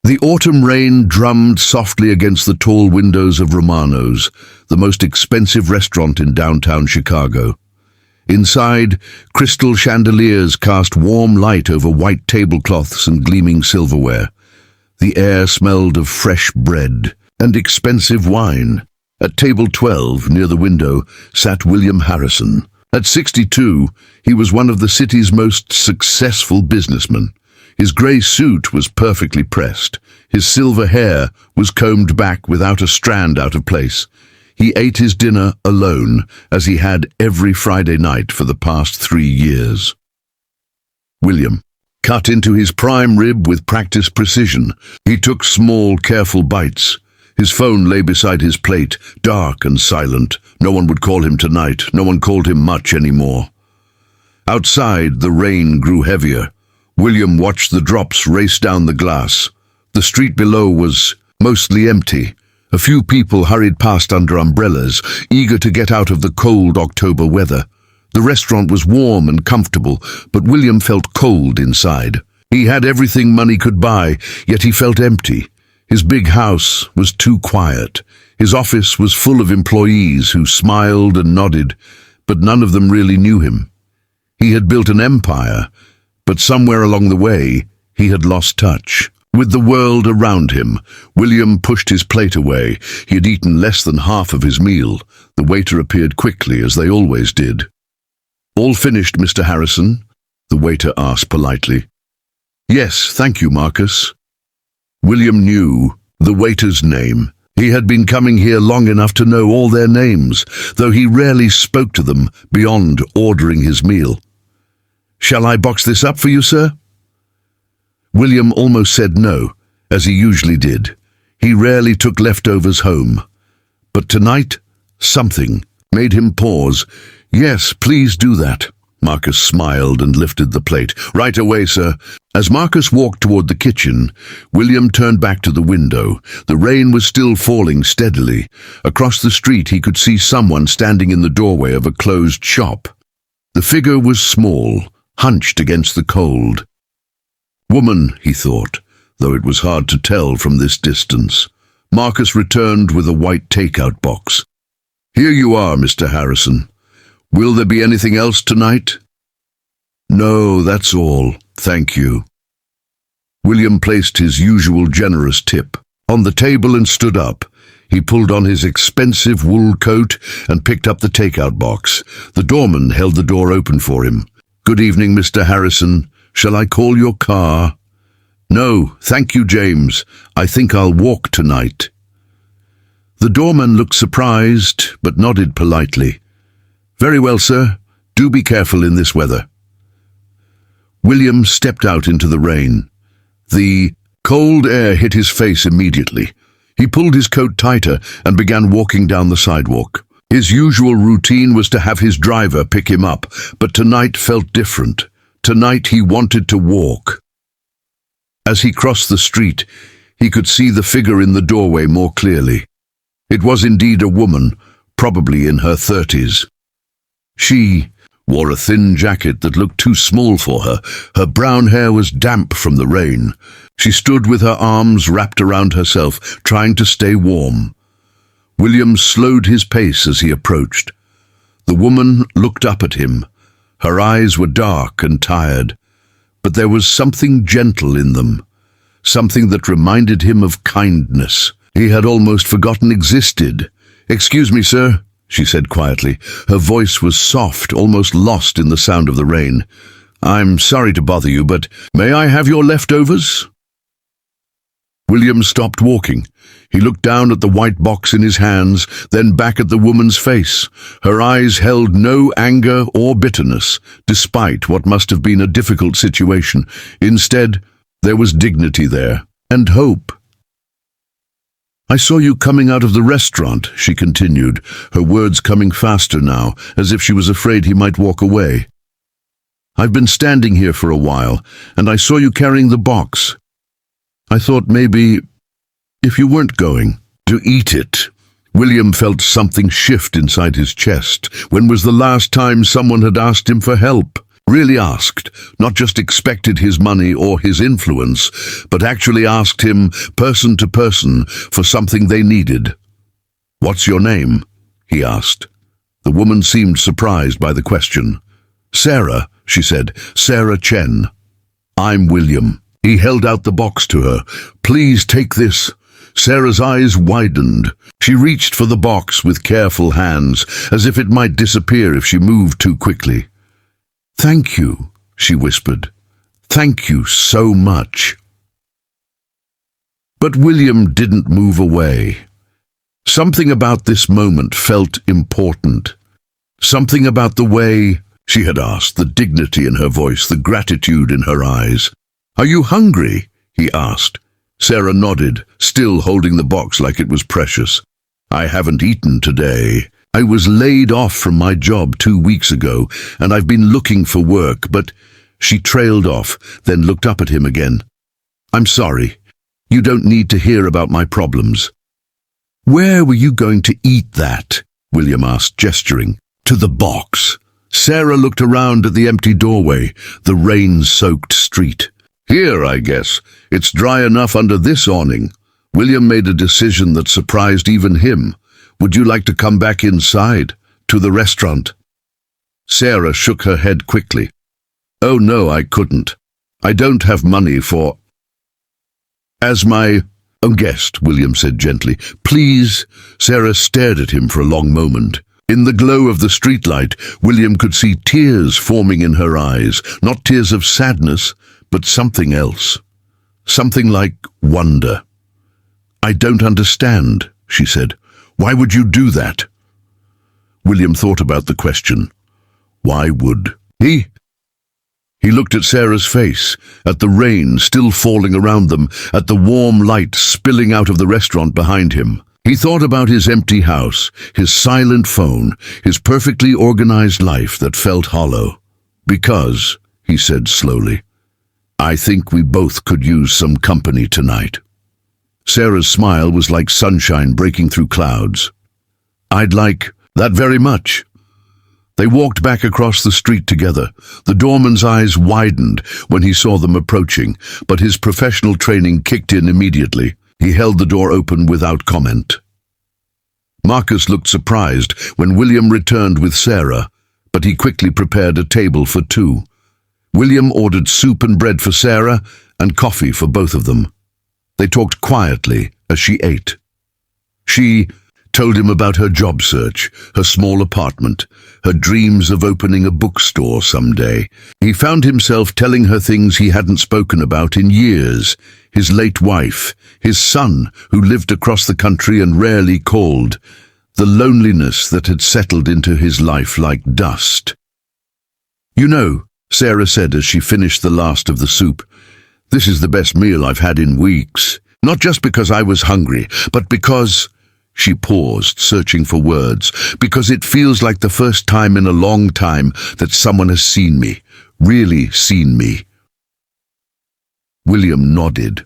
The autumn rain drummed softly against the tall windows of Romano's, the most expensive restaurant in downtown Chicago. Inside, crystal chandeliers cast warm light over white tablecloths and gleaming silverware. The air smelled of fresh bread and expensive wine. At table 12, near the window, sat William Harrison. At 62, he was one of the city's most successful businessmen. His grey suit was perfectly pressed. His silver hair was combed back without a strand out of place. He ate his dinner alone, as he had every Friday night for the past 3 years. William cut into his prime rib with practiced precision. He took small, careful bites. His phone lay beside his plate, dark and silent. No one would call him tonight. No one called him much anymore. Outside, the rain grew heavier. William watched the drops race down the glass. The street below was mostly empty. A few people hurried past under umbrellas, eager to get out of the cold October weather. The restaurant was warm and comfortable, but William felt cold inside. He had everything money could buy, yet he felt empty. His big house was too quiet. His office was full of employees who smiled and nodded, but none of them really knew him. He had built an empire, but somewhere along the way, he had lost touch with the world around him. William pushed his plate away. He had eaten less than half of his meal. The waiter appeared quickly, as they always did. "All finished, Mr. Harrison?" the waiter asked politely. "Yes, thank you, Marcus." William knew the waiter's name. He had been coming here long enough to know all their names, though he rarely spoke to them beyond ordering his meal. "Shall I box this up for you, sir?" William almost said no, as he usually did. He rarely took leftovers home. But tonight, something made him pause. "Yes, please do that." Marcus smiled and lifted the plate. "Right away, sir." As Marcus walked toward the kitchen, William turned back to the window. The rain was still falling steadily. Across the street he could see someone standing in the doorway of a closed shop. The figure was small, hunched against the cold. "Woman," he thought, though it was hard to tell from this distance. Marcus returned with a white takeout box. "Here you are, Mr. Harrison. Will there be anything else tonight?" "No, that's all, thank you." William placed his usual generous tip on the table and stood up. He pulled on his expensive wool coat and picked up the takeout box. The doorman held the door open for him. "Good evening, Mr. Harrison. Shall I call your car?" "No, thank you, James. I think I'll walk tonight." The doorman looked surprised, but nodded politely. "Very well, sir. Do be careful in this weather." William stepped out into the rain. The cold air hit his face immediately. He pulled his coat tighter and began walking down the sidewalk. His usual routine was to have his driver pick him up, but tonight felt different. Tonight he wanted to walk. As he crossed the street, he could see the figure in the doorway more clearly. It was indeed a woman, probably in her 30s. She wore a thin jacket that looked too small for her. Her brown hair was damp from the rain. She stood with her arms wrapped around herself, trying to stay warm. William slowed his pace as he approached. The woman looked up at him. Her eyes were dark and tired, but there was something gentle in them, something that reminded him of kindness he had almost forgotten existed. "Excuse me, sir," she said quietly. Her voice was soft, almost lost in the sound of the rain. "I'm sorry to bother you, but may I have your leftovers?" William stopped walking. He looked down at the white box in his hands, then back at the woman's face. Her eyes held no anger or bitterness, despite what must have been a difficult situation. Instead, there was dignity there, and hope. "I saw you coming out of the restaurant," she continued, her words coming faster now, as if she was afraid he might walk away. "I've been standing here for a while, and I saw you carrying the box. I thought maybe, if you weren't going, to eat it." William felt something shift inside his chest. When was the last time someone had asked him for help? Really asked, not just expected his money or his influence, but actually asked him, person to person, for something they needed. "What's your name?" he asked. The woman seemed surprised by the question. "Sarah," she said, "Sarah Chen." "I'm William." He held out the box to her. "Please take this." Sarah's eyes widened. She reached for the box with careful hands, as if it might disappear if she moved too quickly. "Thank you," she whispered. "Thank you so much." But William didn't move away. Something about this moment felt important. Something about the way she had asked, the dignity in her voice, the gratitude in her eyes. "Are you hungry?" he asked. Sarah nodded, still holding the box like it was precious. "I haven't eaten today. I was laid off from my job 2 weeks ago, and I've been looking for work, but—" She trailed off, then looked up at him again. "I'm sorry. You don't need to hear about my problems." "Where were you going to eat that?" William asked, gesturing. "To the box." Sarah looked around at the empty doorway, the rain-soaked street. "Here, I guess. It's dry enough under this awning." William made a decision that surprised even him. "Would you like to come back inside, to the restaurant?" Sarah shook her head quickly. "Oh no, I couldn't. I don't have money for—" "As my own guest," William said gently. "Please." Sarah stared at him for a long moment. In the glow of the streetlight, William could see tears forming in her eyes, not tears of sadness, but something else. Something like wonder. "I don't understand," she said. "Why would you do that?" William thought about the question. Why would he? He looked at Sarah's face, at the rain still falling around them, at the warm light spilling out of the restaurant behind him. He thought about his empty house, his silent phone, his perfectly organized life that felt hollow. "Because," he said slowly, "I think we both could use some company tonight." Sarah's smile was like sunshine breaking through clouds. "I'd like that very much." They walked back across the street together. The doorman's eyes widened when he saw them approaching, but his professional training kicked in immediately. He held the door open without comment. Marcus looked surprised when William returned with Sarah, but he quickly prepared a table for 2. William ordered soup and bread for Sarah and coffee for both of them. They talked quietly as she ate. She told him about her job search, her small apartment, her dreams of opening a bookstore someday. He found himself telling her things he hadn't spoken about in years: his late wife, his son who lived across the country and rarely called, the loneliness that had settled into his life like dust. "You know," Sarah said as she finished the last of the soup, "this is the best meal I've had in weeks. Not just because I was hungry, but because—" She paused, searching for words. "Because it feels like the first time in a long time that someone has seen me, really seen me." William nodded.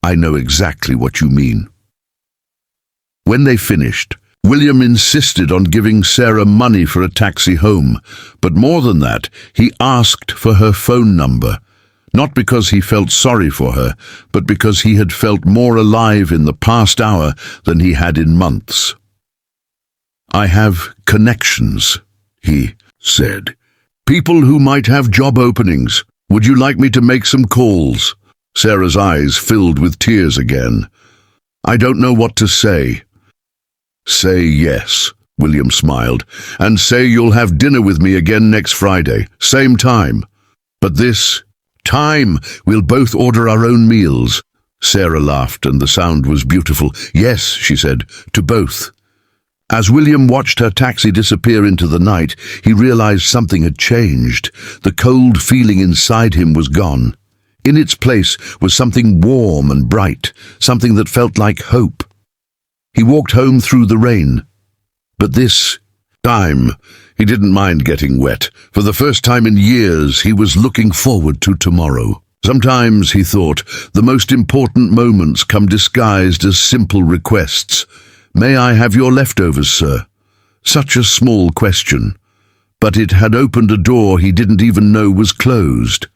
"I know exactly what you mean." When they finished, William insisted on giving Sarah money for a taxi home, but more than that, he asked for her phone number. Not because he felt sorry for her, but because he had felt more alive in the past hour than he had in months. "I have connections," he said. "People who might have job openings. Would you like me to make some calls?" Sarah's eyes filled with tears again. "I don't know what to say." "Say yes," William smiled, "and say you'll have dinner with me again next Friday, same time. But this time, we'll both order our own meals." Sarah laughed, and the sound was beautiful. "Yes," she said, "to both." As William watched her taxi disappear into the night, he realized something had changed. The cold feeling inside him was gone. In its place was something warm and bright, something that felt like hope. He walked home through the rain. But this time, he didn't mind getting wet. For the first time in years, he was looking forward to tomorrow. Sometimes, he thought, the most important moments come disguised as simple requests. "May I have your leftovers, sir?" Such a small question. But it had opened a door he didn't even know was closed.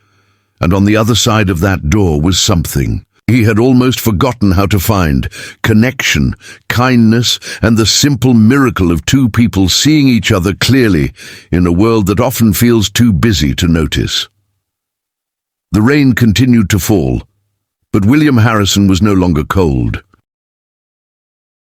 And on the other side of that door was something he had almost forgotten how to find: connection, kindness, and the simple miracle of two people seeing each other clearly in a world that often feels too busy to notice. The rain continued to fall, but William Harrison was no longer cold.